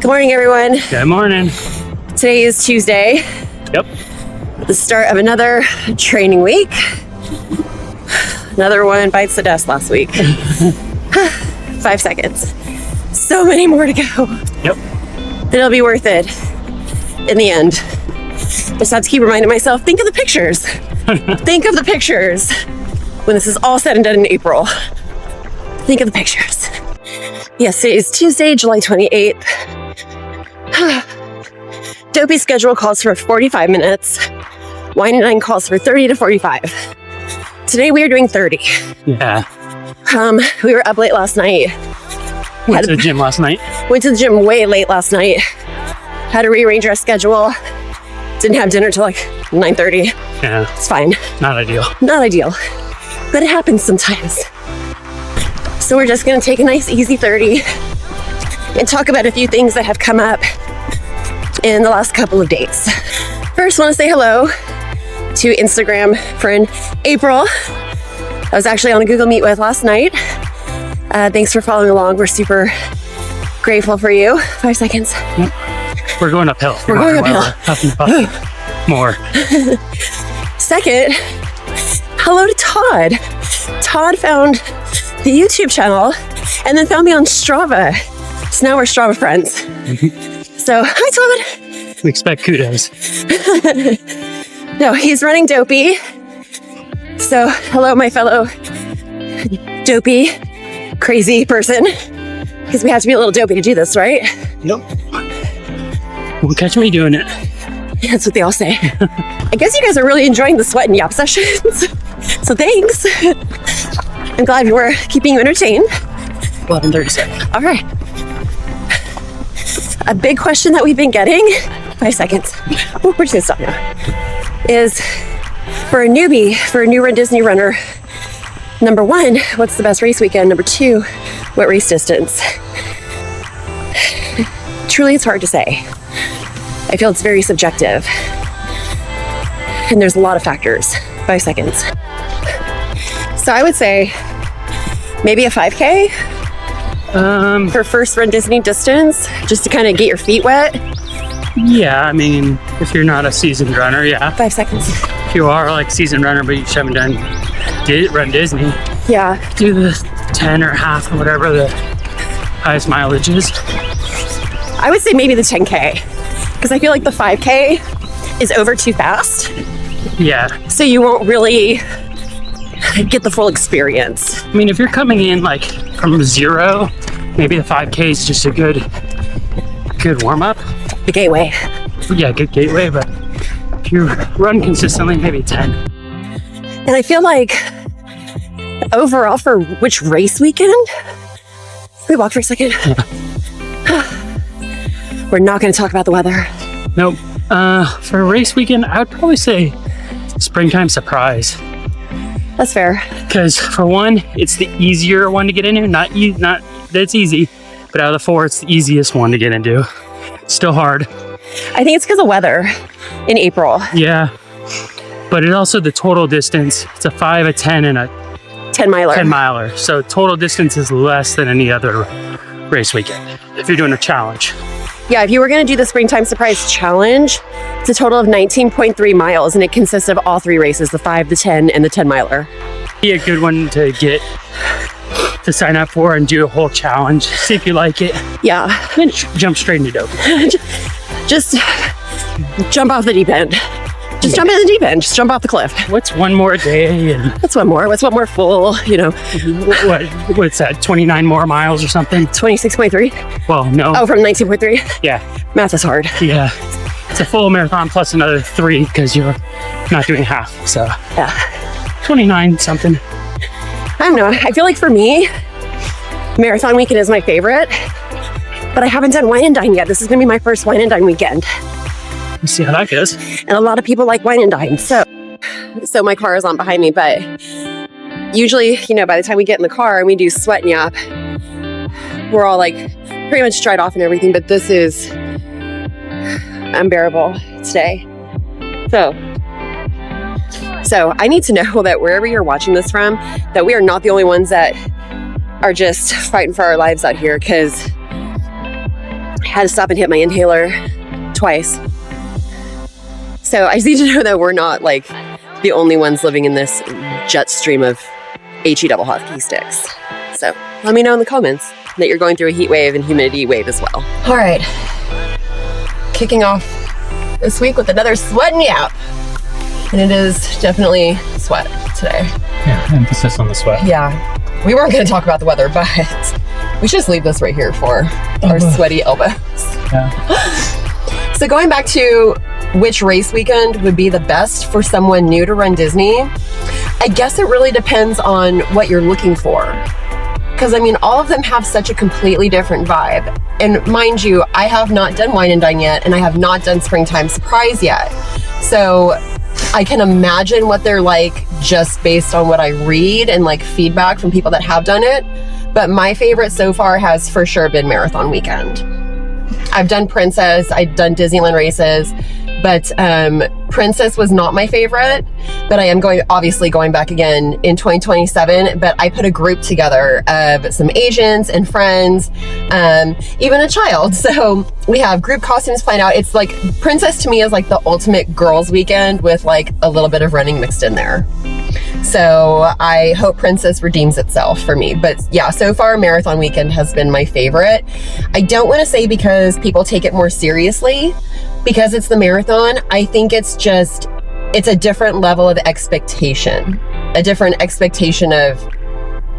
Good morning, everyone. Good morning. Today is Tuesday. Yep. The start of another training week. Another one bites the dust last week. 5 seconds. So many more to go. Yep. It'll be worth it in the end. Just have to keep reminding myself, think of the pictures. Think of the pictures. When this is all said and done in April. Think of the pictures. Yes, today is Tuesday, July 28th. Dopey's schedule calls for 45 minutes. Wine Dine calls for 30 to 45. Today we are doing 30. Yeah. We were up late last night. Went to the gym last night. Went to the gym way late last night. Had to rearrange our schedule. Didn't have dinner till like 9:30. Yeah. It's fine. Not ideal. Not ideal. But it happens sometimes. So we're just gonna take a nice easy 30 and talk about a few things that have come up in the last couple of days. First, I want to say hello to Instagram friend April. I was actually on a Google Meet with last night. Thanks for following along. We're super grateful for you. 5 seconds. Yep. We're going uphill. We're going uphill. More. Second, hello to Todd. Todd found the YouTube channel and then found me on Strava. So now we're Strava friends. So, hi Todd. We expect kudos. No, he's running Dopey. So, hello my fellow Dopey, crazy person. Because we have to be a little dopey to do this, right? Yep. Won't catch me doing it. That's what they all say. I guess you guys are really enjoying the sweat and yap sessions. So thanks. I'm glad we were keeping you entertained. 11:37. All right. A big question that we've been getting, 5 seconds. Oh, we're just gonna stop now. Is for a newbie, for a new runDisney runner, number one, what's the best race weekend? Number two, what race distance? Truly, it's hard to say. I feel it's very subjective. And there's a lot of factors. 5 seconds. So I would say maybe a 5K for first runDisney distance, just to kind of get your feet wet. Yeah, I mean, if you're not a seasoned runner, yeah. 5 seconds. If you are like a seasoned runner, but you just haven't done runDisney, Yeah. do the 10 or half or whatever the highest mileage is. I would say maybe the 10K, because I feel like the 5K is over too fast. Yeah. So you won't really get the full experience. I mean, if you're coming in like from zero, maybe the 5K is just a good warm up. The gateway. Yeah, good gateway, but if you run consistently, maybe 10. And I feel like overall for which race weekend? Can we walk for a second? We're not going to talk about the weather. Nope. For a race weekend, I would probably say springtime surprise. That's fair. Because for one, it's the easier one to get into. Not that it's easy, but out of the four, it's the easiest one to get into. It's still hard. I think it's because of weather in April. Yeah. But it also, the total distance, it's a 5, a 10, and a 10 miler. 10 miler. So total distance is less than any other race weekend if you're doing a challenge. Yeah, if you were going to do the Springtime Surprise Challenge, it's a total of 19.3 miles, and it consists of all three races, the 5, the 10, and the 10 miler. Be a good one to get to sign up for and do a whole challenge, see if you like it. Yeah. Then jump straight into Dopey. Just jump off the deep end. Just jump in the deep end. Just jump off the cliff. What's one more day? And What's one more? What's one more full, you know? what's that, 29 more miles or something? 26.3? Well, no. Oh, from 19.3? Yeah. Math is hard. Yeah. It's a full marathon plus another 3 because you're not doing half. So Yeah. 29 something. I don't know. I feel like for me, marathon weekend is my favorite, but I haven't done Wine Dine yet. This is going to be my first Wine Dine weekend. Let's see how that goes. And a lot of people like Wine Dine. So my car is on behind me, but usually, you know, by the time we get in the car and we do sweat and yap, we're all like pretty much dried off and everything, but this is unbearable today. So I need to know that wherever you're watching this from, that we are not the only ones that are just fighting for our lives out here, because had to stop and hit my inhaler twice. So I just need to know that we're not like the only ones living in this jet stream of HE double hockey sticks. So let me know in the comments that you're going through a heat wave and humidity wave as well. All right, kicking off this week with another sweating yap. And it is definitely sweat today. Yeah, emphasis on the sweat. Yeah, we weren't going to talk about the weather, but we should just leave this right here for our sweaty elbows. Yeah. So going back to which race weekend would be the best for someone new to runDisney, I guess it really depends on what you're looking for. Because I mean, all of them have such a completely different vibe. And mind you, I have not done Wine Dine yet, and I have not done Springtime Surprise yet. So I can imagine what they're like just based on what I read and like feedback from people that have done it. But my favorite so far has for sure been Marathon Weekend. I've done Princess, I've done Disneyland races, but Princess was not my favorite, but I am obviously going back again in 2027, but I put a group together of some Asians and friends, even a child. So we have group costumes planned out. It's like, Princess to me is like the ultimate girls weekend with like a little bit of running mixed in there. So I hope Princess redeems itself for me. But yeah, so far Marathon Weekend has been my favorite. I don't want to say because people take it more seriously, because it's the marathon. I think it's a different level of expectation, a different expectation of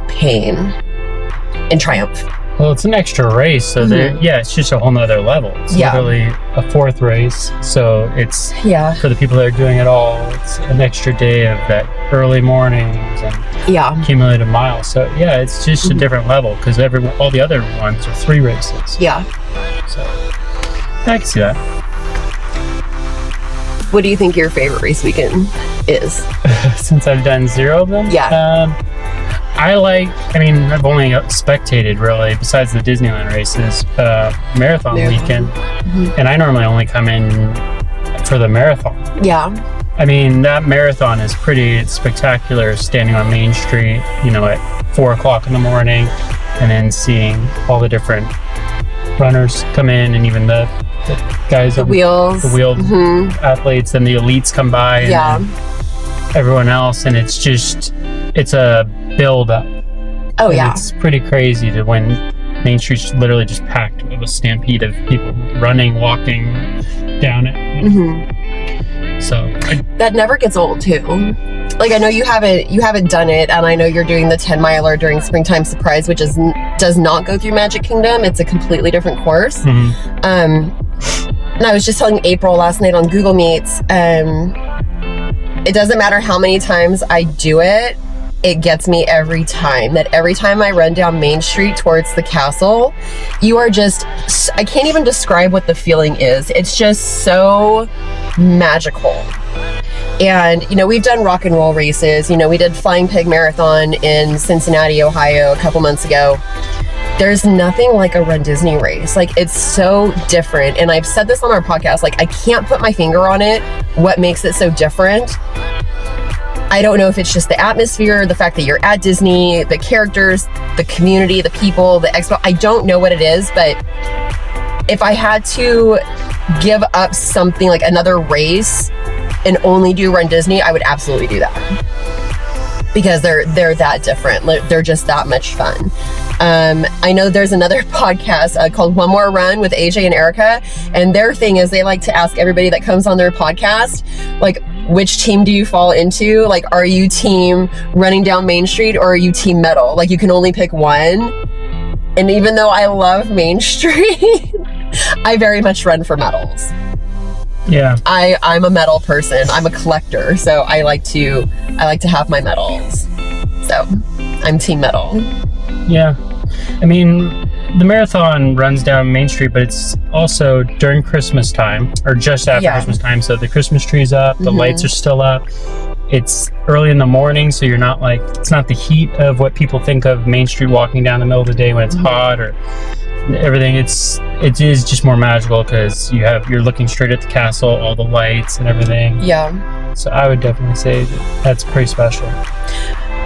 pain and triumph. Well, it's an extra race, so it's just a whole nother level. It's literally a fourth race, so it's for the people that are doing it all. It's an extra day of that early mornings and cumulative miles. So yeah, it's just a different level because all the other ones are 3 races. Yeah. So I can see that. What do you think your favorite race weekend is? Since I've done 0 of them? Yeah. I've only spectated really, besides the Disneyland races, Marathon Weekend. And I normally only come in for the marathon. Yeah. I mean, that marathon is pretty spectacular, standing on Main Street, at 4 o'clock in the morning, and then seeing all the different runners come in, and even the guys, the wheeled athletes, and the elites come by, and everyone else, and it's a build up. Oh, and it's pretty crazy to when Main Street's literally just packed with a stampede of people running, walking down it. So that never gets old too. Like, I know you haven't done it, and I know you're doing the 10 miler during Springtime Surprise, which does not go through Magic Kingdom. It's a completely different course. And I was just telling April last night on Google Meets, it doesn't matter how many times I do it, it gets me every time. That every time I run down Main Street towards the castle, you are just, I can't even describe what the feeling is. It's just so magical. And, we've done rock and roll races. We did Flying Pig Marathon in Cincinnati, Ohio a couple months ago. There's nothing like a runDisney race. Like, it's so different. And I've said this on our podcast, like, I can't put my finger on it, what makes it so different. I don't know if it's just the atmosphere, the fact that you're at Disney, the characters, the community, the people, the expo. I don't know what it is, but if I had to give up something like another race and only do runDisney, I would absolutely do that. Because they're that different. They're just that much fun. I know there's another podcast called One More Run with AJ and Erica, and their thing is they like to ask everybody that comes on their podcast, like, which team do you fall into? Like, are you team running down Main Street, or are you team metal? Like, you can only pick one. And even though I love Main Street, I very much run for medals. Yeah. I'm a medal person. I'm a collector, so I like to have my medals. So I'm team medal. Yeah. I mean, the marathon runs down Main Street, but it's also during Christmas time, or just after Christmas time. So the Christmas tree's up, the lights are still up. It's early in the morning, so you're not like, it's not the heat of what people think of Main Street walking down the middle of the day when it's hot or everything. It is just more magical because you're looking straight at the castle, all the lights and everything. Yeah. So I would definitely say that's pretty special.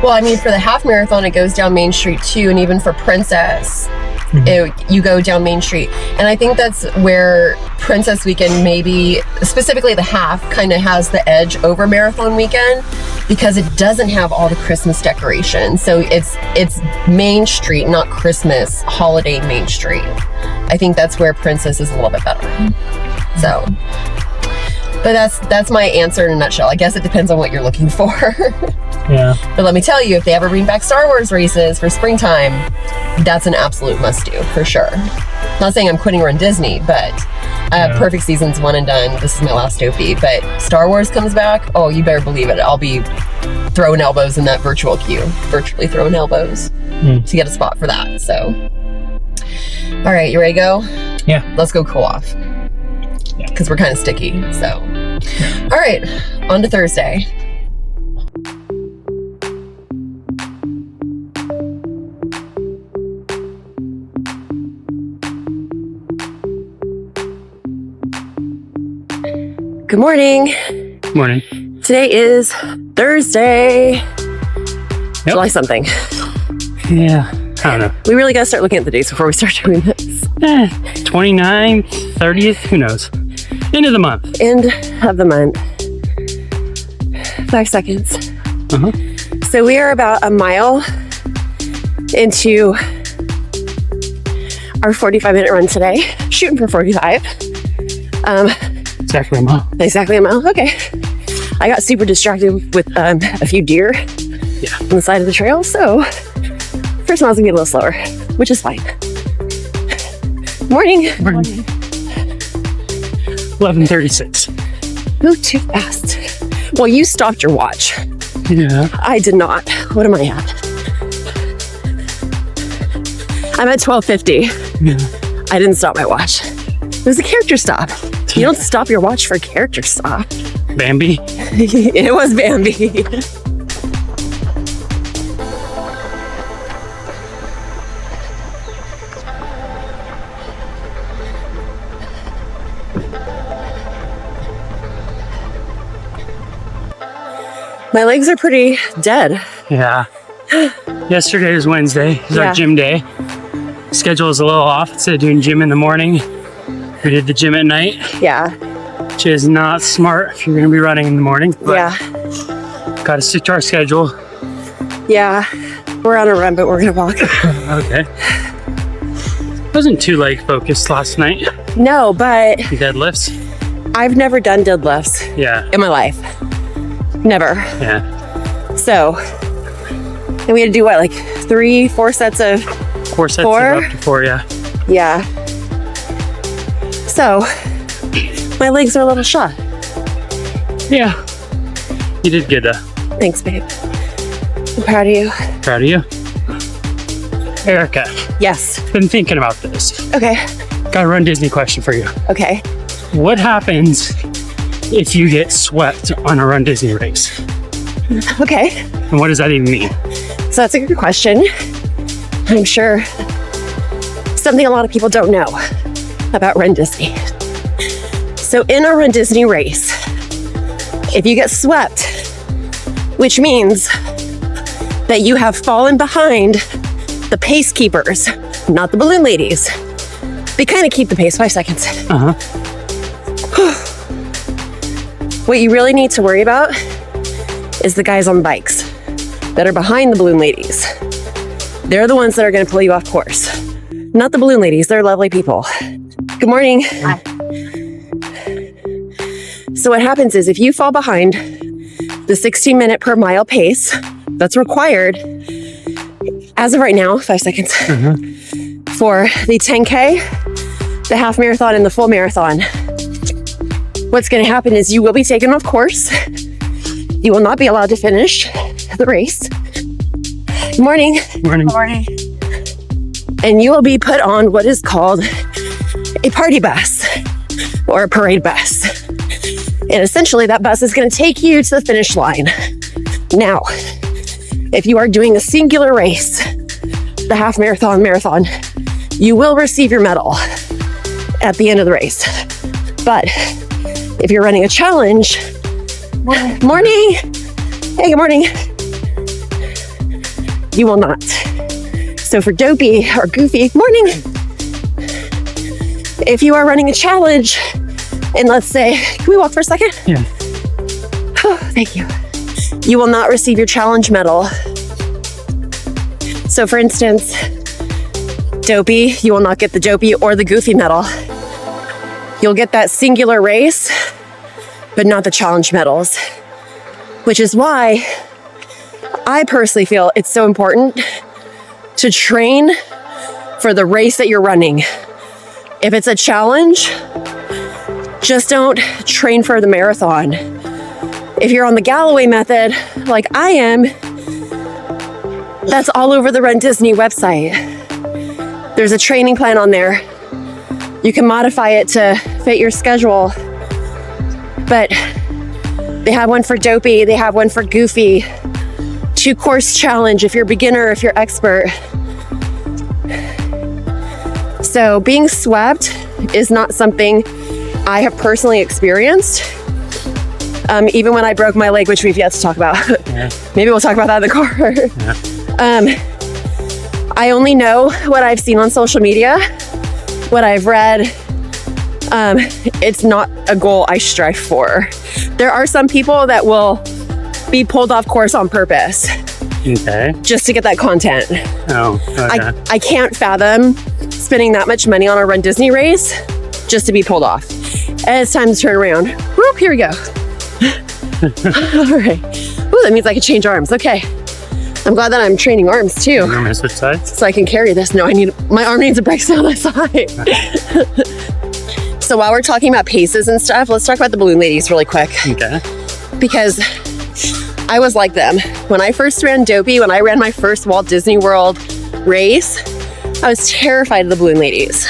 Well, I mean, for the half marathon, it goes down Main Street too, and even for Princess, You go down Main Street. And I think that's where Princess Weekend, maybe specifically the half, kind of has the edge over Marathon Weekend, because it doesn't have all the Christmas decorations. So it's Main Street, not Christmas holiday Main Street. I think that's where Princess is a little bit better. So, but that's my answer in a nutshell. I guess it depends on what you're looking for. Yeah. But let me tell you, if they ever bring back Star Wars races for springtime, that's an absolute must-do for sure. Not saying I'm quitting RunDisney, but Perfect Season's one and done. This is my last Dopey. But Star Wars comes back, oh, you better believe it. I'll be throwing elbows in that virtual queue. Virtually throwing elbows to get a spot for that. So, all right, you ready to go? Yeah. Let's go cool off. Yeah. Because we're kind of sticky, so. All right, on to Thursday. Good morning. Morning. Today is Thursday. July something. Yeah, I don't know. We really got to start looking at the dates before we start doing this. 29th, 30th, who knows? End of the month. End of the month. 5 seconds. So we are about a mile into our 45-minute run today. Shooting for 45. Exactly a mile. Exactly a mile. Okay. I got super distracted with a few deer on the side of the trail, so first mile's gonna be a little slower, which is fine. Morning. 11:36. Move too fast. Well, you stopped your watch. Yeah. I did not. What am I at? I'm at 12:50. Yeah. I didn't stop my watch. It was a character stop. You don't stop your watch for a character stop. Bambi. It was Bambi. My legs are pretty dead. Yeah. Yesterday was Wednesday. It was our gym day. Schedule is a little off. Instead of doing gym in the morning, we did the gym at night. Yeah. Which is not smart if you're going to be running in the morning. But got to stick to our schedule. Yeah. We're on a run, but we're going to walk. Okay. Wasn't too leg focused last night. No, but Deadlifts. I've never done deadlifts in my life. Never. Yeah. So, and we had to do what, like 4 sets of 4 sets four? of up to 4, yeah. Yeah. So, my legs are a little shot. Yeah. You did good though. Thanks, babe. I'm proud of you. Proud of you. Erica. Yes. Been thinking about this. Okay. Got a RunDisney question for you. Okay. What happens if you get swept on a RunDisney race? Okay. And what does that even mean? So that's a good question. I'm sure something a lot of people don't know about RunDisney. So in a RunDisney race, if you get swept, which means that you have fallen behind the pace keepers, not the balloon ladies. They kind of keep the pace. 5 seconds. What you really need to worry about is the guys on bikes that are behind the balloon ladies. They're the ones that are going to pull you off course. Not the balloon ladies. They're lovely people. Good morning. Hi. So what happens is if you fall behind the 16-minute per mile pace that's required as of right now, 5 seconds, for the 10K, the half marathon, and the full marathon, what's going to happen is you will be taken off course. You will not be allowed to finish the race. Good morning. Morning. Morning. And you will be put on what is called a party bus or a parade bus. And essentially that bus is going to take you to the finish line. Now, if you are doing a singular race, the half marathon, you will receive your medal at the end of the race. But if you're running a challenge, morning. Hey, good morning. You will not. So for Dopey or Goofy, morning. If you are running a challenge, and let's say, can we walk for a second? Yeah. Oh, thank you. You will not receive your challenge medal. So for instance, Dopey, you will not get the Dopey or the Goofy medal. You'll get that singular race, but not the challenge medals, which is why I personally feel it's so important to train for the race that you're running. If it's a challenge, just don't train for the marathon. If you're on the Galloway method, like I am, that's all over the runDisney website. There's a training plan on there. You can modify it to fit your schedule, but they have one for Dopey, they have one for Goofy, 2-course challenge if you're beginner, if you're expert. So being swept is not something I have personally experienced. Even when I broke my leg, which we've yet to talk about. Yeah. Maybe we'll talk about that in the car. Yeah. I only know what I've seen on social media, what I've read. It's not a goal I strive for. There are some people that will be pulled off course on purpose. Okay. Just to get that content. Oh, okay. I can't fathom spending that much money on a runDisney race just to be pulled off. And it's time to turn around. Whoop, here we go. All right. Ooh, that means I can change arms. Okay. I'm glad that I'm training arms too. You want me to switch sides? So I can carry this. No, my arm needs a break on that side. Okay. So while we're talking about paces and stuff, let's talk about the balloon ladies really quick. Okay. Because I was like them. When I first ran Dopey, when I ran my first Walt Disney World race, I was terrified of the balloon ladies.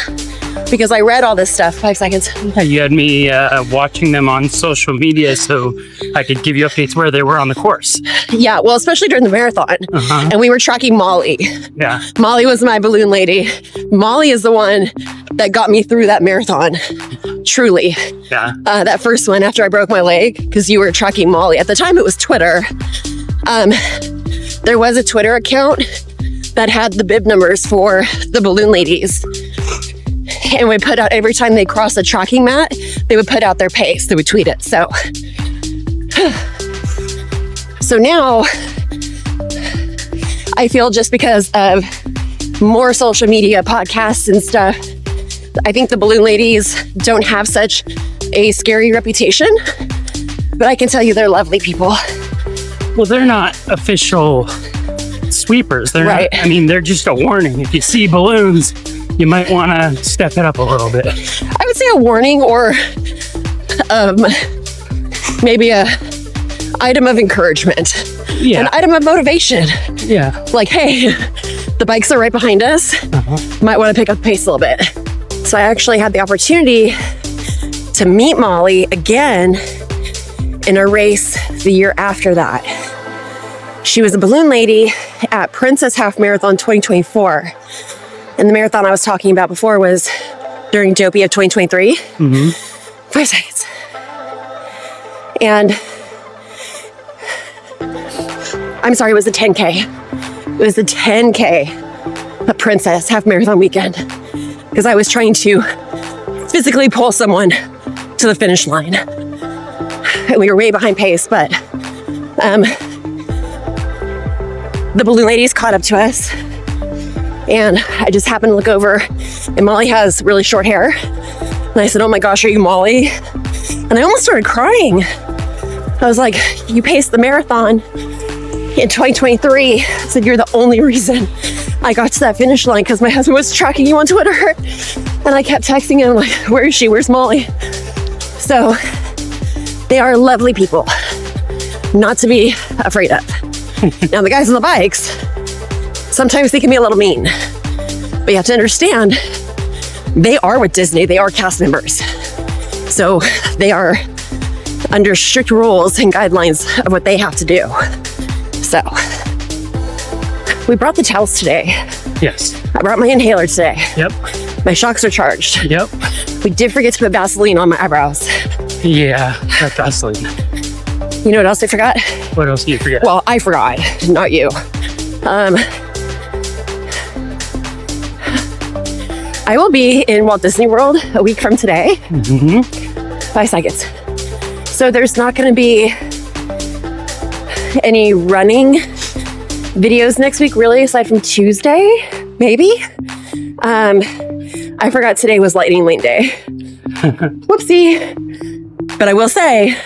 Because I read all this stuff. 5 seconds. Yeah, you had me watching them on social media so I could give you updates where they were on the course. Yeah, well, especially during the marathon. Uh-huh. And we were tracking Molly. Yeah. Molly was my balloon lady. Molly is the one that got me through that marathon. Truly. Yeah. That first one after I broke my leg, because you were tracking Molly. At the time, it was Twitter. There was a Twitter account that had the bib numbers for the balloon ladies. And we put out, every time they crossed the tracking mat, they would put out their pace. They would tweet it. So now I feel just because of more social media podcasts and stuff, I think the balloon ladies don't have such a scary reputation, but I can tell you they're lovely people. Well, they're not official sweepers. They're right. Not, I mean, they're just a warning. If you see balloons, you might want to step it up a little bit. I would say a warning or maybe a item of encouragement. Yeah. An item of motivation. Yeah. Like, hey, the bikes are right behind us. Uh-huh. Might want to pick up the pace a little bit. So I actually had the opportunity to meet Molly again in a race the year after that. She was a balloon lady at Princess Half Marathon 2024. And the marathon I was talking about before was during Dopey of 2023. Mm-hmm. 5 seconds. And I'm sorry, it was a 10K. It was a 10K, a Princess Half Marathon weekend. Because I was trying to physically pull someone to the finish line. And we were way behind pace, but the balloon ladies caught up to us. And I just happened to look over, and Molly has really short hair. And I said, oh my gosh, are you Molly? And I almost started crying. I was like, you paced the marathon in 2023. I said, you're the only reason I got to that finish line, because my husband was tracking you on Twitter. And I kept texting him, like, where is she? Where's Molly? So they are lovely people, not to be afraid of. Now, the guys on the bikes, sometimes they can be a little mean, but you have to understand, they are with Disney. They are cast members. So they are under strict rules and guidelines of what they have to do. So we brought the towels today. Yes. I brought my inhaler today. Yep. My shocks are charged. Yep. We did forget to put Vaseline on my eyebrows. Yeah, that Vaseline. You know what else I forgot? What else did you forget? Well, I forgot, not you. I will be in Walt Disney World a week from today. 5 seconds. So there's not going to be any running videos next week, really, aside from Tuesday, maybe. I forgot today was Lightning Lane Day. Whoopsie. But I will say,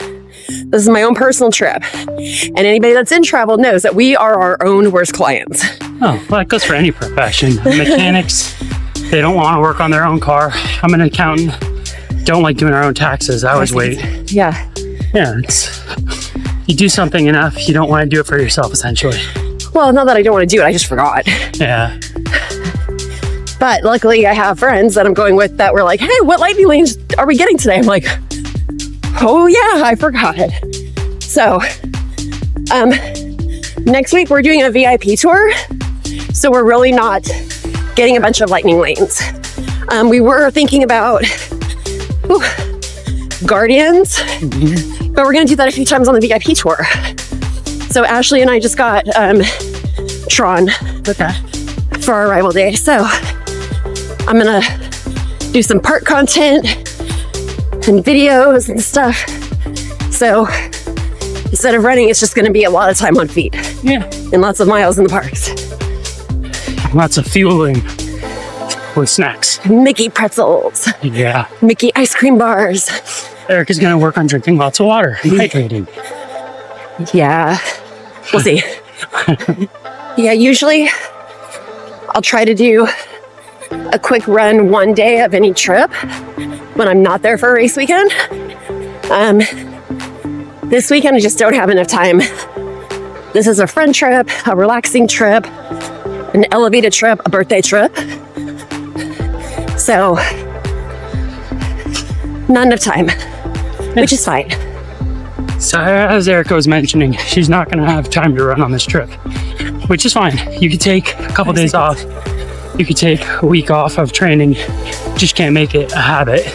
this is my own personal trip. And anybody that's in travel knows that we are our own worst clients. Oh, well, that goes for any profession. Mechanics, they don't want to work on their own car. I'm an accountant, don't like doing our own taxes. I always wait. Yeah. Yeah, you do something enough, you don't want to do it for yourself, essentially. Well, not that I don't want to do it, I just forgot. Yeah. But luckily, I have friends that I'm going with that were like, hey, what lightning lanes are we getting today? I'm like, oh yeah, I forgot. So, next week we're doing a VIP tour. So we're really not getting a bunch of lightning lanes. We were thinking about Guardians, but we're gonna do that a few times on the VIP tour. So Ashley and I just got Tron for our arrival day. So I'm gonna do some park content and videos and stuff. So instead of running, it's just gonna be a lot of time on feet. Yeah. And lots of miles in the parks. Lots of fueling with snacks. Mickey pretzels. Yeah. Mickey ice cream bars. Eric is gonna work on drinking lots of water, hydrating. Yeah. We'll see. Yeah, usually I'll try to do a quick run one day of any trip when I'm not there for a race weekend. This weekend I just don't have enough time. This is a friend trip, a relaxing trip, an elevated trip, a birthday trip. So, not enough time, which is fine. So as Erica was mentioning, she's not going to have time to run on this trip, which is fine. You could take a couple days off. You could take a week off of training. Just can't make it a habit.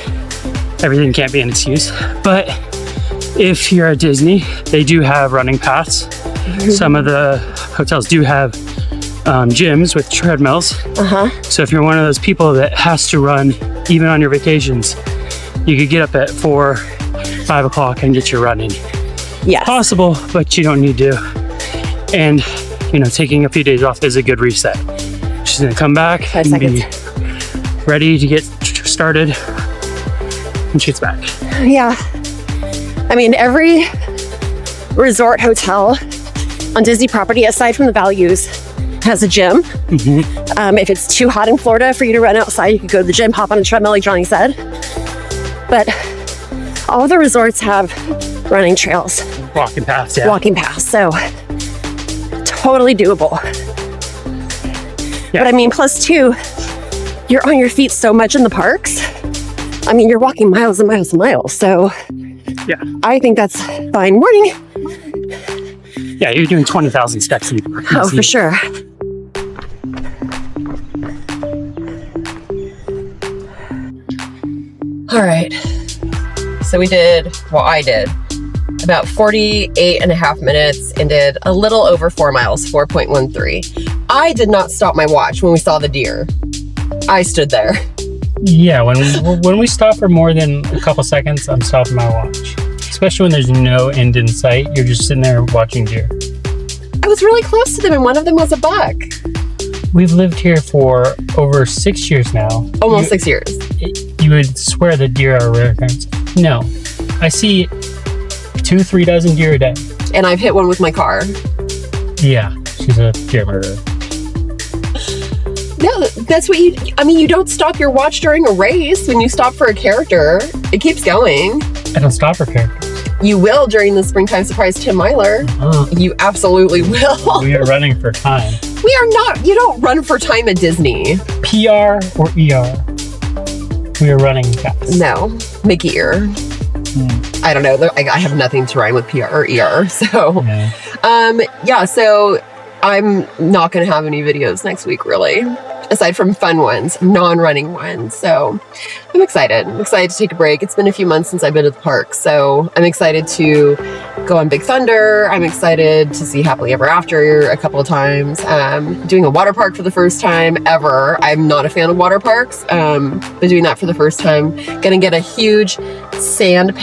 Everything can't be an excuse. But if you're at Disney, they do have running paths. Some of the hotels do have gyms with treadmills. So if you're one of those people that has to run even on your vacations, you could get up at 4, 5 o'clock and get your running. Yes. Possible, but you don't need to. And, you know, taking a few days off is a good reset. She's gonna come back 5 and be seconds. ready to get started when she gets back. Yeah. I mean, every resort hotel on Disney property, aside from the values, has a gym. If it's too hot in Florida for you to run outside, you could go to the gym, hop on a treadmill like Johnny said. But all the resorts have running trails. Walking paths, yeah. Walking paths, so totally doable. Yeah. But I mean, plus two, you're on your feet so much in the parks. I mean, you're walking miles and miles and miles, so yeah, I think that's fine. Morning. Yeah, you're doing 20,000 steps in the park. Oh, for sure. All right. So I did about 48 and a half minutes and did a little over 4 miles, 4.13. I did not stop my watch when we saw the deer. I stood there. Yeah, when we stop for more than a couple seconds, I'm stopping my watch. Especially when there's no end in sight, you're just sitting there watching deer. I was really close to them and one of them was a buck. We've lived here for over 6 years now. Almost 6 years. You would swear that deer are a rare occurrence. No, I see 2-3 dozen deer a day. And I've hit one with my car. Yeah, she's a deer murderer. No, that's what you don't stop your watch during a race. When you stop for a character, it keeps going. I don't stop for characters. You will during the Springtime Surprise Tim Myler. You absolutely will. We are running for time. We are not. You don't run for time at Disney. PR or ER? We are running fast. No, Mickey ear. I don't know. I have nothing to rhyme with PR or ER. So, yeah. So I'm not going to have any videos next week, really, aside from fun ones, non-running ones. So I'm excited. I'm excited to take a break. It's been a few months since I've been to the park, so I'm excited to go on Big Thunder. I'm excited to see Happily Ever After a couple of times. Doing a water park for the first time ever. I'm not a fan of water parks, but doing that for the first time. Gonna get a huge sand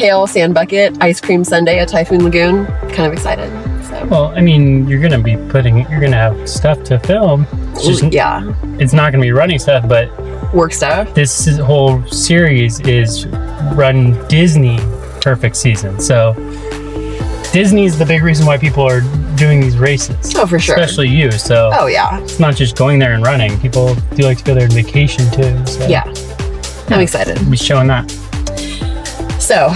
bucket ice cream sundae at Typhoon Lagoon. Kind of excited. So. Well, I mean, you're gonna have stuff to film. It's not gonna be running stuff, but work stuff. This whole series is Run Disney perfect season. So Disney is the big reason why people are doing these races. Oh, for sure. Especially you. So it's not just going there and running. People do like to go there on vacation too. So. Yeah. I'm excited. We'll be showing that. So,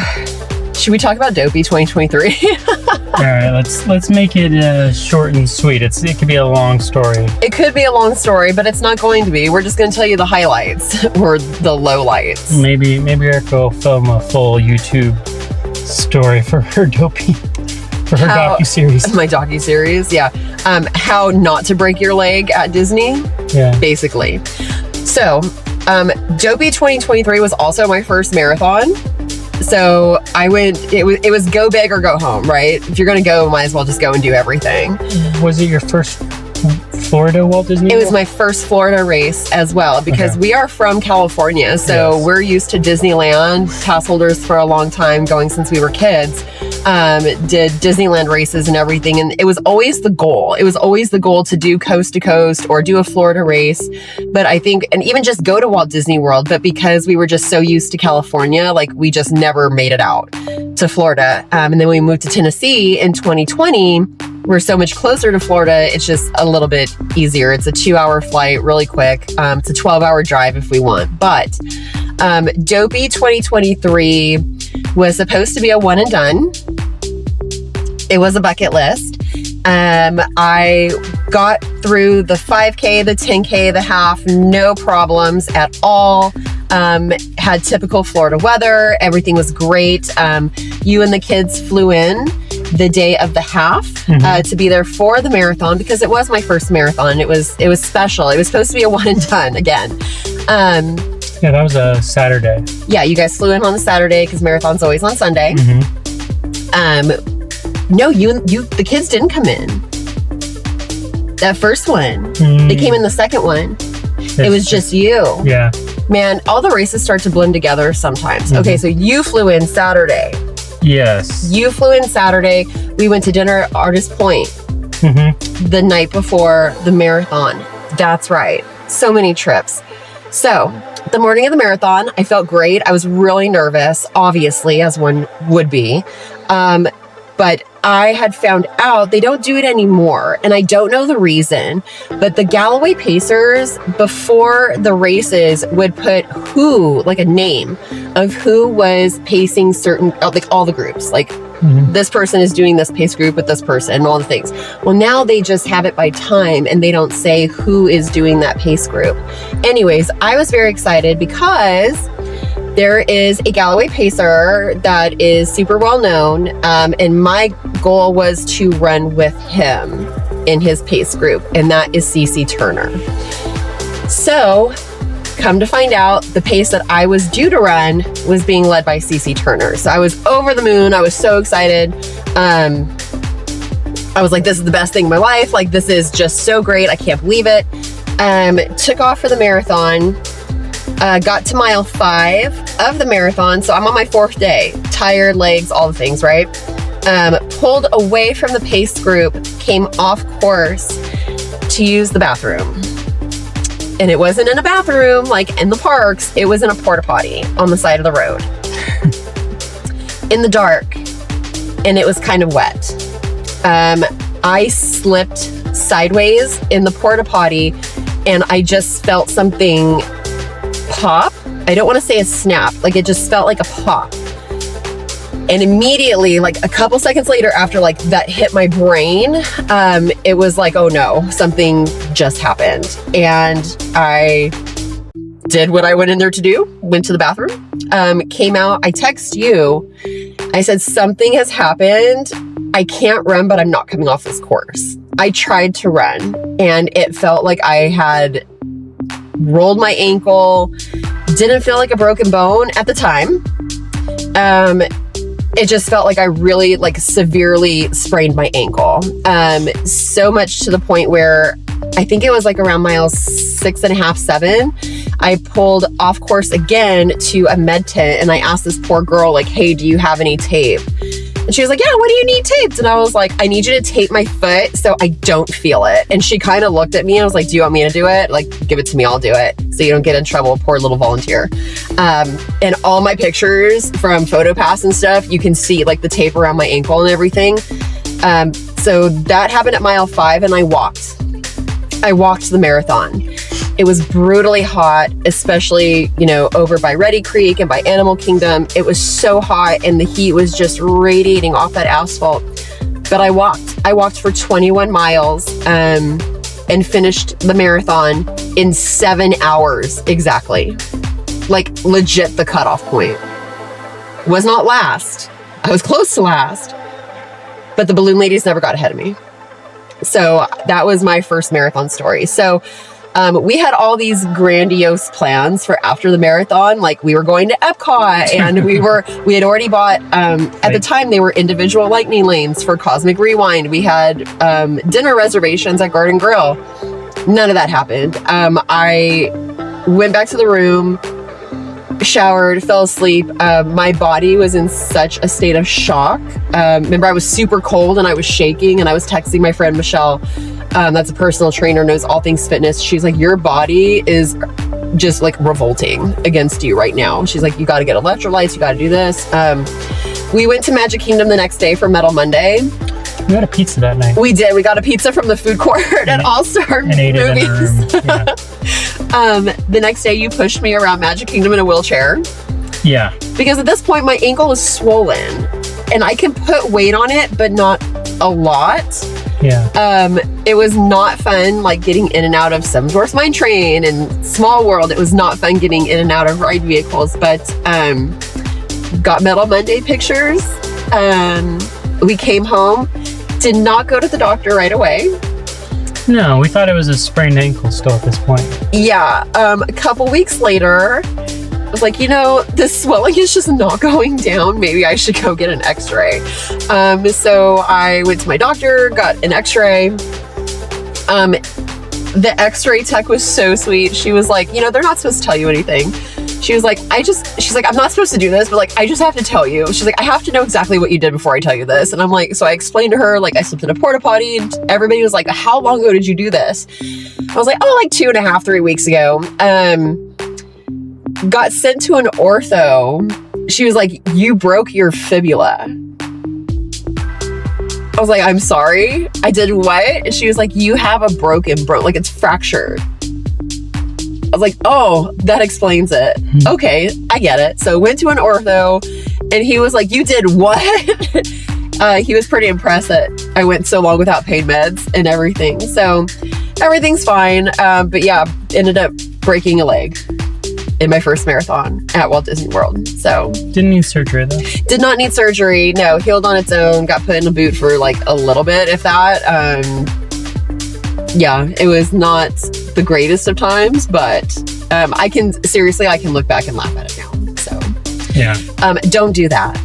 should we talk about Dopey 2023? All right, let's make it short and sweet. It could be a long story. It could be a long story, but it's not going to be. We're just going to tell you the highlights or the lowlights. Maybe Erica will film a full YouTube story for her Dopey, for her docuseries. My docuseries, yeah. How not to break your leg at Disney. Yeah. Basically. So, Dopey 2023 was also my first marathon. So I went, it was go big or go home, right? If you're going to go, might as well just go and do everything. Was it your first Florida Walt Disney World? It was my first Florida race as well, because we are from California. So we're used to Disneyland, pass holders for a long time, going since we were kids. Did Disneyland races and everything. And it was always the goal. It was always the goal to do coast to coast or do a Florida race. But I think, and even just go to Walt Disney World, but because we were just so used to California, like we just never made it out to Florida. And then we moved to Tennessee in 2020. We're so much closer to Florida. It's just a little bit easier. It's a 2-hour flight, really quick. It's a 12-hour drive if we want. But Dopey 2023 was supposed to be a one and done. It was a bucket list. I got through the 5K, the 10K, the half, no problems at all. Had typical Florida weather. Everything was great. You and the kids flew in the day of the half to be there for the marathon, because it was my first marathon. It was special. It was supposed to be a one and done again. Yeah, that was a Saturday. Yeah, you guys flew in on the Saturday because marathon's always on Sunday. No, the kids didn't come in. That first one. They came in the second one. It was just you. Yeah. Man, all the races start to blend together sometimes. Okay, so you flew in Saturday. Yes. You flew in Saturday. We went to dinner at Artist Point the night before the marathon. That's right. So many trips. So the morning of the marathon, I felt great. I was really nervous, obviously, as one would be. But I had found out they don't do it anymore. And I don't know the reason, but the Galloway Pacers before the races would put like a name of who was pacing certain, like all the groups, like this person is doing this pace group with this person and all the things. Well, now they just have it by time and they don't say who is doing that pace group. Anyways, I was very excited because there is a Galloway Pacer that is super well known, and my goal was to run with him in his pace group, and that is CC Turner. So, come to find out, the pace that I was due to run was being led by CC Turner. So I was over the moon. I was so excited. I was like, this is the best thing in my life. Like, this is just so great. I can't believe it. Took off for the marathon. Got to mile 5 of the marathon. So I'm on my 4th day. Tired, legs, all the things, right? Pulled away from the pace group, came off course to use the bathroom. And it wasn't in a bathroom like in the parks. It was in a porta potty on the side of the road. In the dark. And it was kind of wet. I slipped sideways in the porta potty and I just felt something pop. I don't want to say a snap, like it just felt like a pop. And immediately, like a couple seconds later after like that hit my brain, it was like, oh no, something just happened. And I did what I went in there to do, went to the bathroom, came out, I text you, I said, something has happened. I can't run, but I'm not coming off this course. I tried to run and it felt like I had rolled my ankle, didn't feel like a broken bone at the time. it just felt like I really like severely sprained my ankle. So much to the point where I think it was like around mile 6.5, 7, I pulled off course again to a med tent, and I asked this poor girl, like, hey, do you have any tape? And she was like, yeah, what do you need taped? And I was like, I need you to tape my foot so I don't feel it. And she kind of looked at me and was like, do you want me to do it? Like, give it to me, I'll do it. So you don't get in trouble, poor little volunteer. And all my pictures from PhotoPass and stuff, you can see like the tape around my ankle and everything. So that happened at mile 5, and I walked the marathon. It was brutally hot, especially, you know, over by Ready Creek and by Animal Kingdom. It was so hot and the heat was just radiating off that asphalt. But I walked for 21 miles and finished the marathon in 7 hours exactly. Like legit the cutoff point. Was not last. I was close to last. But the balloon ladies never got ahead of me. So that was my first marathon story. So we had all these grandiose plans for after the marathon. Like we were going to Epcot, and we had already bought, at the time they were individual lightning lanes for Cosmic Rewind. We had dinner reservations at Garden Grill. None of that happened. I went back to the room, showered, fell asleep. My body was in such a state of shock. Remember, I was super cold and I was shaking, and I was texting my friend Michelle, that's a personal trainer, knows all things fitness. She's like, your body is just like revolting against you right now. She's like, you got to get electrolytes, you got to do this. We went to Magic Kingdom the next day for Metal Monday. We got a pizza that night. We did. We got a pizza from the food court at All-Star Movies. Ate it in our room. Yeah. The next day you pushed me around Magic Kingdom in a wheelchair. Yeah. Because at this point my ankle is swollen and I can put weight on it, but not a lot. Yeah. It was not fun, like getting in and out of Seven Dwarfs Mine Train and Small World. It was not fun getting in and out of ride vehicles, but got Metal Monday pictures. We came home, did not go to the doctor right away. No, we thought it was a sprained ankle still at this point. Yeah. A couple weeks later, I was like, you know, this swelling is just not going down. Maybe I should go get an x-ray. So I went to my doctor, got an x-ray. The x-ray tech was so sweet. She was like, you know, they're not supposed to tell you anything. She was like, she's like, I'm not supposed to do this, but like, I just have to tell you. She's like, I have to know exactly what you did before I tell you this. And I'm like, so I explained to her, like I slept in a porta potty, and everybody was like, how long ago did you do this? I was like, oh, like 2.5, 3 weeks ago. Got sent to an ortho. She was like, you broke your fibula. I was like, I'm sorry. I did what? And she was like, you have a broken bone, like it's fractured. I was like, oh, that explains it. Okay, I get it. So went to an ortho, and he was like, you did what? He was pretty impressed that I went so long without pain meds and everything. So everything's fine. But yeah, ended up breaking a leg in my first marathon at Walt Disney World. So didn't need surgery though. Did not need surgery. No, healed on its own. Got put in a boot for like a little bit, if that. Yeah, it was not the greatest of times, but I can look back and laugh at it now. So yeah, don't do that.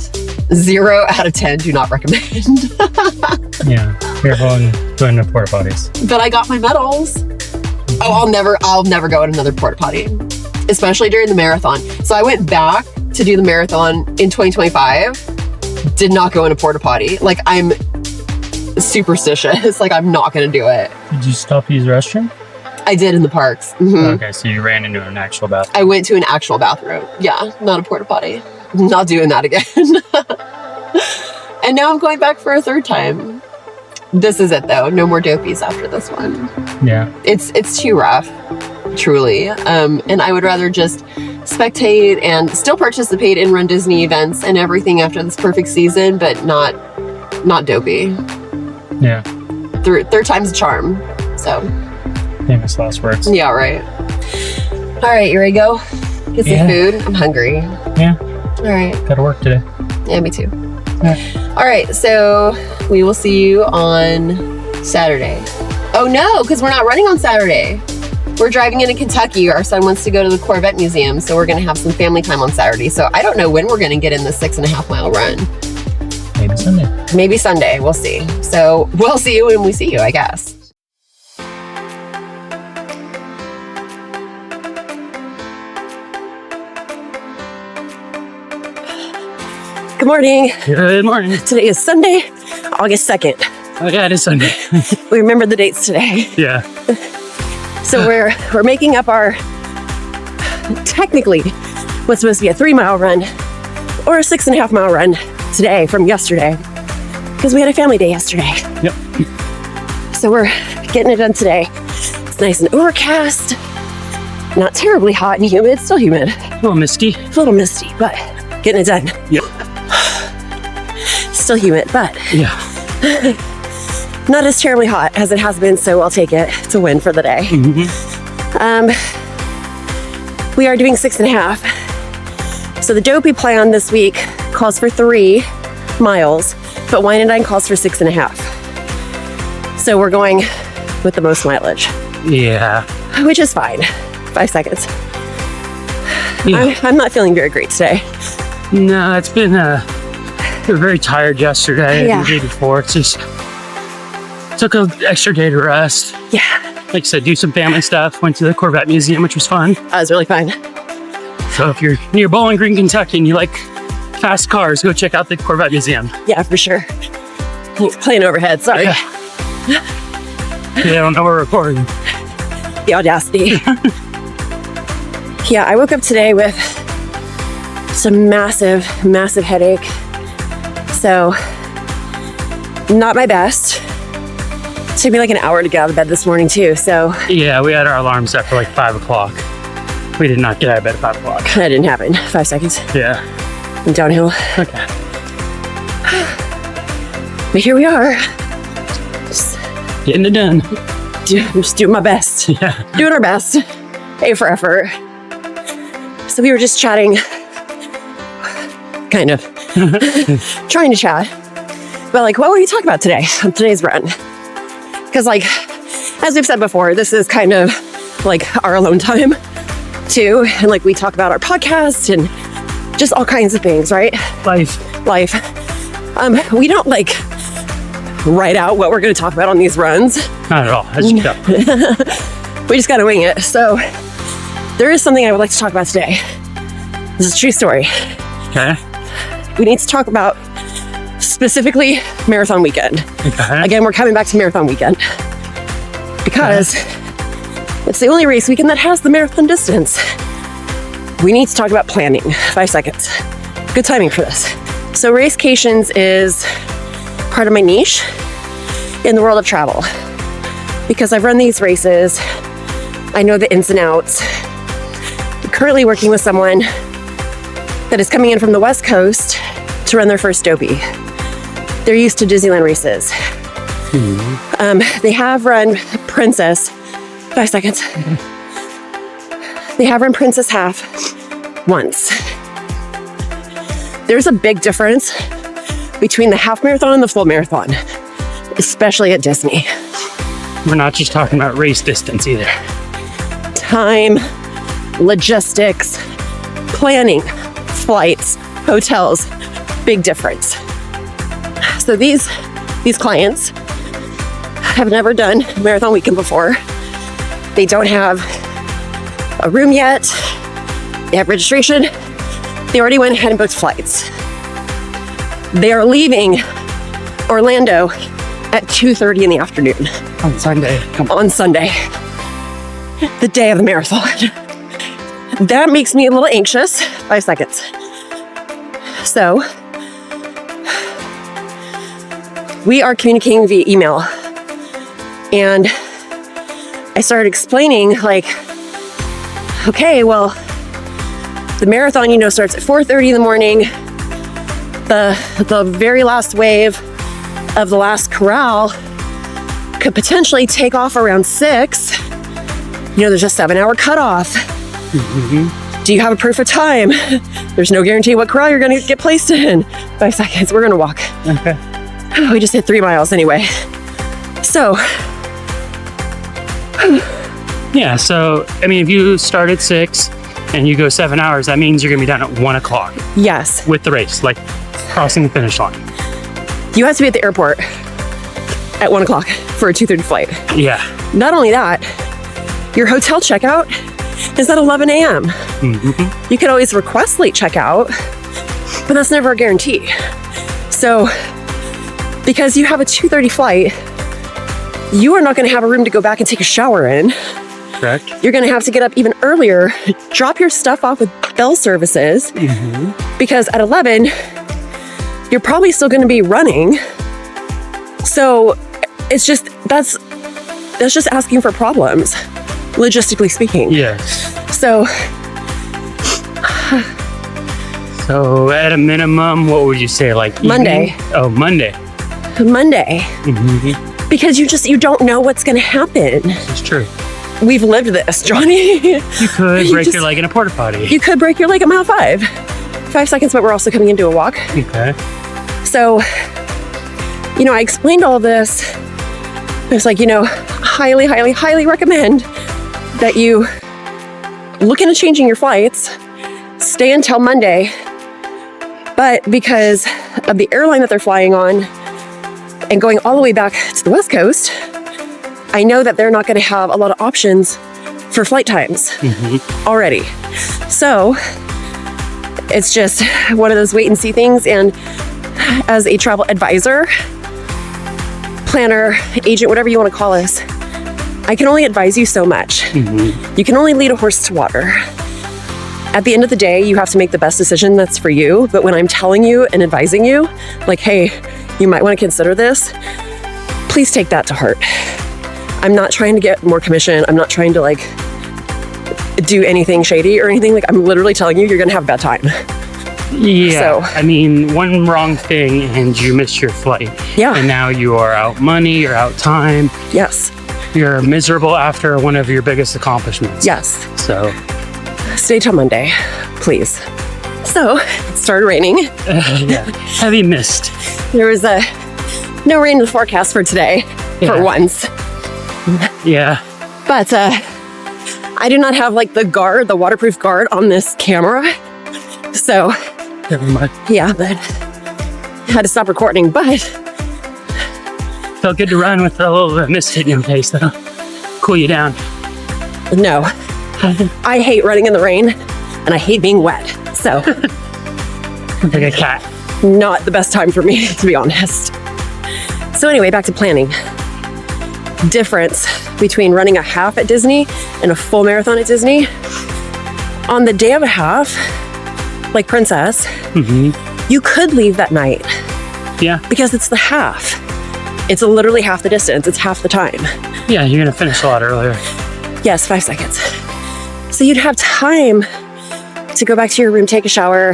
0 out of 10, do not recommend. Yeah, careful on going to porta potties. But I got my medals. Oh, I'll never go in another porta potty, especially during the marathon. So I went back to do the marathon in 2025. Did not go in a porta potty. Like, I'm superstitious. Like, I'm not going to do it. Did you stop to use the restroom? I did in the parks. Mm-hmm. Okay, so you ran into an actual bathroom. I went to an actual bathroom. Yeah, not a porta potty. Not doing that again. And now I'm going back for a third time. This is it though. No more dopies after this one. Yeah. It's too rough, truly. And I would rather just spectate and still participate in runDisney events and everything after this perfect season, but not dopey. Yeah. Third time's a charm. So. Famous last words. Yeah, right. All right, you ready to go? Get some food. I'm hungry. Yeah. All right. Gotta work today. Yeah, me too. Yeah. All right, so we will see you on Saturday. Oh no, because we're not running on Saturday. We're driving into Kentucky. Our son wants to go to the Corvette Museum, so we're going to have some family time on Saturday. So I don't know when we're going to get in the 6.5 mile run. Maybe Sunday. Maybe Sunday. We'll see. So we'll see you when we see you, I guess. Good morning. Good morning. Today is Sunday, August 2nd. Oh yeah, it is Sunday. We remembered the dates today. Yeah. So we're making up our, technically, what's supposed to be a 3-mile run or a 6.5-mile run today from yesterday, because we had a family day yesterday. Yep. So we're getting it done today. It's nice and overcast, not terribly hot and humid, still humid. A little misty. It's a little misty, but getting it done. Yep. Still humid, but Yeah. not as terribly hot as it has been, so I'll take it. It's a win for the day. We are doing 6.5. So the Dopey plan this week calls for 3 miles, but Wine Dine calls for 6.5. So we're going with the most mileage, Yeah. which is fine. 5 seconds. Yeah. I'm not feeling very great today. No, it's been we were very tired yesterday Yeah. and the day before. It's just took an extra day to rest. Yeah, Like I said, do some family stuff. Went to the Corvette Museum, which was fun. that was really fun. So if you're near Bowling Green, Kentucky, and you like fast cars, go check out the Corvette Museum. Yeah, for sure. Playing overhead, sorry. Yeah. Yeah, I don't know we're recording. The audacity. Yeah, I woke up today with some massive headache. So, not my best. It took me like an hour to get out of bed this morning too, so Yeah, we had our alarm set for like 5 o'clock. We did not get out of bed at 5 o'clock. that didn't happen. 5 seconds. Yeah. I'm downhill. Okay. But here we are. Just, Getting it done. just doing my best. Yeah. Doing our best. A for effort. So we were just chatting, kind of, trying to chat about like, what will you talk about today on today's run? Because like, as we've said before, this is kind of like our alone time too. And like we talk about our podcast and just all kinds of things, right? Life. We don't like write out what we're going to talk about on these runs. Not at all. I just go. We just got to wing it. So there is something I would like to talk about today. This is a true story. Okay. We need to talk about specifically marathon weekend. Okay. Again, we're coming back to marathon weekend because it's the only race weekend that has the marathon distance. We need to talk about planning. 5 seconds. Good timing for this. So Racecations is part of my niche in the world of travel. Because I've run these races, I know the ins and outs. I'm currently working with someone that is coming in from the West Coast to run their first Dopey. They're used to Disneyland races. They have run Princess. 5 seconds. They have run Princess Half once. There's a big difference between the half marathon and the full marathon, especially at Disney. We're not just talking about race distance either. Time, logistics, planning, flights, hotels, big difference. So these clients have never done marathon weekend before. They don't have a room yet. They have registration. They already went ahead and booked flights. They are leaving Orlando at 2:30 in the afternoon. On Sunday. Come on. On Sunday, the day of the marathon. That makes me a little anxious. 5 seconds. So, we are communicating via email. And I started explaining, like, okay, well, the marathon, starts at 4:30 in the morning. The very last wave of the last corral could potentially take off around 6. There's a 7-hour cutoff. Do you have a proof of time? There's no guarantee what corral you're going to get placed in. 5 seconds. We're going to walk. Okay. We just hit 3 miles anyway. So, Yeah, so, if you start at 6 and you go 7 hours, that means you're going to be done at 1 o'clock yes. with the race, like crossing the finish line. you have to be at the airport at 1 o'clock for a 2:30 flight. Yeah. Not only that, your hotel checkout is at 11 a.m. You could always request late checkout, but that's never a guarantee. So, because you have a 2:30 flight, you are not going to have a room to go back and take a shower in. Correct. You're going to have to get up even earlier, drop your stuff off with bell services, because at 11, you're probably still going to be running. So it's just, that's just asking for problems, logistically speaking. Yes. So at a minimum, what would you say, like evening? Monday. Oh, Monday. Because you don't know what's going to happen. It's true. We've lived this, Johnny. You could break your leg in a porta potty. You could break your leg at mile 5. 5 seconds, but we're also coming into a walk. Okay. So, I explained all of this. It's like, highly, highly, highly recommend that you look into changing your flights, stay until Monday. But because of the airline that they're flying on and going all the way back to the West Coast, I know that they're not going to have a lot of options for flight times already. So it's just one of those wait and see things. And as a travel advisor, planner, agent, whatever you want to call us, I can only advise you so much. You can only lead a horse to water. At the end of the day, you have to make the best decision that's for you. But when I'm telling you and advising you, like, hey, you might want to consider this, please take that to heart. I'm not trying to get more commission. I'm not trying to do anything shady or anything. I'm literally telling you, you're going to have a bad time. Yeah. So, I mean, one wrong thing and you miss your flight. Yeah. And now you are out money, you're out time. Yes. You're miserable after one of your biggest accomplishments. Yes. So stay till Monday, please. So it started raining. yeah. Heavy mist. There was no rain in the forecast for today, for once. Yeah. But I do not have the waterproof guard on this camera. So Never mind. yeah, but I had to stop recording. But Felt good to run with a little mist hitting your face, though. Cool you down. no, I hate running in the rain and I hate being wet. So Like a cat. not the best time for me, to be honest. So anyway, back to planning. Difference between running a half at Disney and a full marathon at Disney. On the day of a half, like Princess, you could leave that night. Yeah. Because it's the half. It's literally half the distance. It's half the time. Yeah, you're gonna finish a lot earlier. Yes, 5 seconds. So you'd have time to go back to your room, take a shower,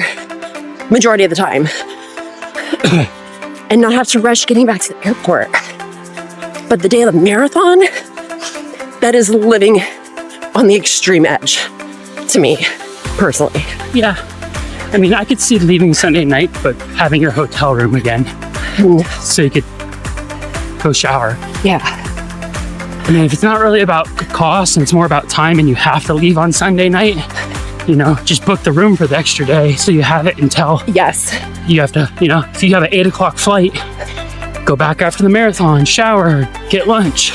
majority of the time, and not have to rush getting back to the airport. But the day of the marathon, that is living on the extreme edge to me, personally. Yeah. I mean, I could see leaving Sunday night, but having your hotel room again so you could go shower. Yeah. I mean, if it's not really about cost and it's more about time and you have to leave on Sunday night, just book the room for the extra day so you have it until Yes. you have to, if you have an 8 o'clock flight, go back after the marathon, shower, get lunch,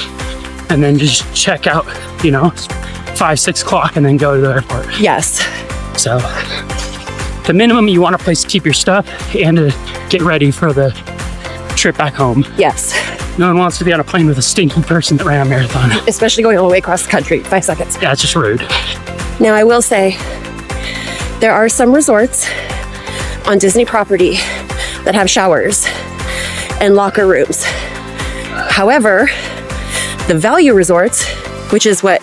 and then just check out, 5, 6 o'clock and then go to the airport. Yes. So the minimum, you want a place to keep your stuff and to get ready for the trip back home. Yes. No one wants to be on a plane with a stinky person that ran a marathon. Especially going all the way across the country, 5 seconds. Yeah, it's just rude. Now, I will say, there are some resorts on Disney property that have showers and locker rooms. However, the value resorts, which is what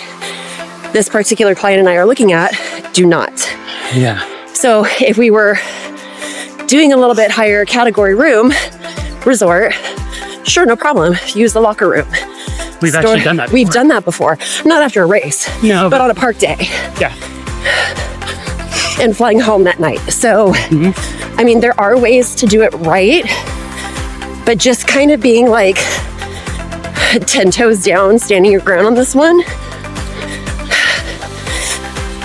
this particular client and I are looking at, do not. Yeah. So if we were doing a little bit higher category room resort, sure, no problem. Use the locker room. We've actually done that. We've done that before. Not after a race, No, but on a park day. Yeah. And flying home that night. So, I mean, there are ways to do it right, but just kind of being 10 toes down, standing your ground on this one.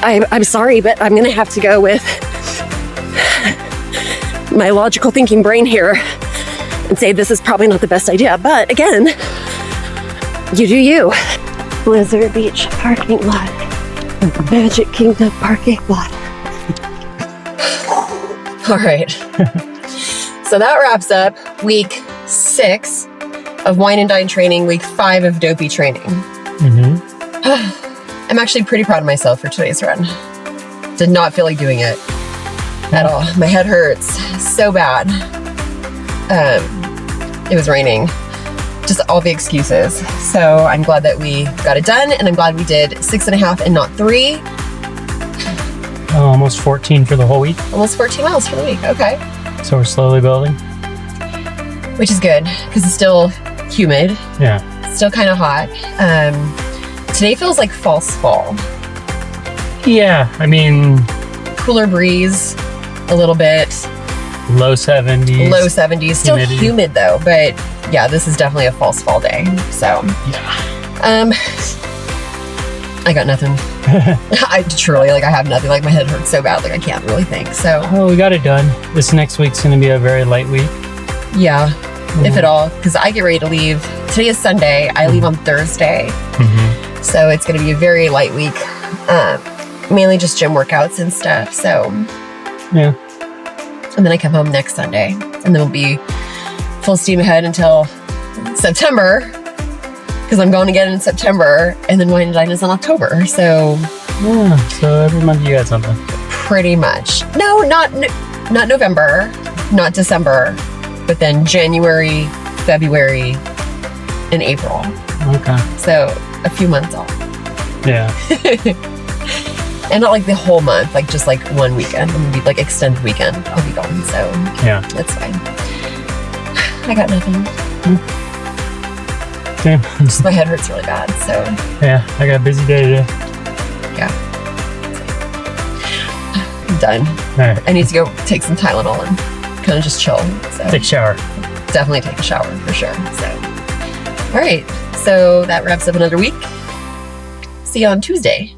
I'm sorry, but I'm going to have to go with my logical thinking brain here and say this is probably not the best idea. But again, you do you. Blizzard Beach parking lot. Magic Kingdom parking lot. All right. So that wraps up week 6 of Wine Dine training, week 5 of Dopey training. I'm actually pretty proud of myself for today's run. Did not feel like doing it at all. My head hurts so bad. It was raining. Just all the excuses. So I'm glad that we got it done, and I'm glad we did 6.5 and not 3. Oh, almost 14 for the whole week. Almost 14 miles for the week. Okay. So we're slowly building. Which is good because it's still humid. Yeah. Still kind of hot. Today feels like false fall. Yeah, I mean, Cooler breeze, a little bit. low 70s. Low 70s. Still Humidity. humid though, but yeah, this is definitely a false fall day. So, I got nothing. I truly, like, I have nothing. Like, my head hurts so bad, like, I can't really think. So, Oh, we got it done. This next week's going to be a very light week. yeah, if at all, because I get ready to leave. Today is Sunday. I leave on Thursday. So it's going to be a very light week. Mainly just gym workouts and stuff. So, Yeah. and then I come home next Sunday, and then we'll be full steam ahead until September, because I'm going again in September, and then Wine Dine is in October. So Yeah, so every month you got something. pretty much. No, not November, not December, but then January, February, and April. Okay. So a few months off. Yeah. And not like the whole month, like just like one weekend. It would be like extended weekend. I'll be gone, so Yeah. that's fine. I got nothing. Okay. Just my head hurts really bad, so Yeah, I got a busy day today. yeah. I'm done. All right. I need to go take some Tylenol and kind of just chill. So Take a shower. definitely take a shower for sure. So, all right. So that wraps up another week. See you on Tuesday.